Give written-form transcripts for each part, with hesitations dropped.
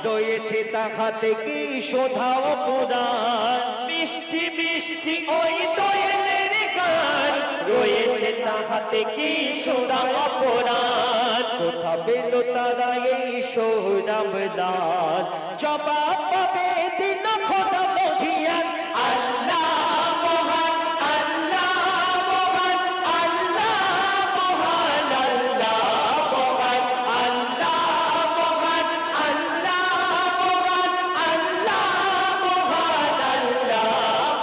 রয়েছে তাহাতে কি শোধাও পুরাণ মিষ্টি মিষ্টি ওই দোয়েলের গান রয়েছে তাহাতে কি শোধাও পুরাণ কোথা পেল তারা এই সোহরাব দান জবাব পাবে দিন খোদা মহিয়ান আল্লাহ মহান আল্লাহ মহান আল্লাহ মহান আল্লাহ মহান আল্লাহ মহান আল্লাহ মহান আল্লাহ মহান আল্লাহ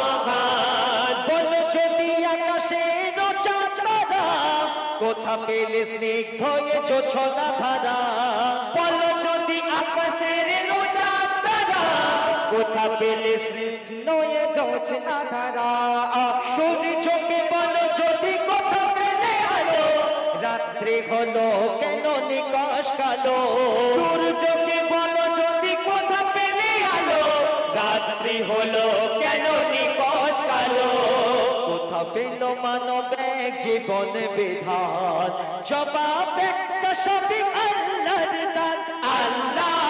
মহান বল যদি আকাশের চাঁদরা কোথা পেলে স্নিগ্ধ এ জোছনা ধারা বল যদি আকাশের চাঁদরা কোথা পেলে স্নিগ্ধ এ জোছনা ধারা সূর্যকে বল যদি কোথা পেলে আলো রাত্রি হলো কেন নিকাশ কালো সূর্যকে বল যদি কোথা পেলে আলো রাত্রি হলো কেন নিকাশ কালো কোথা পেল মানব এক জীবন বিধান জবাব একটা সঠিক আল্লাহর দান আল্লাহ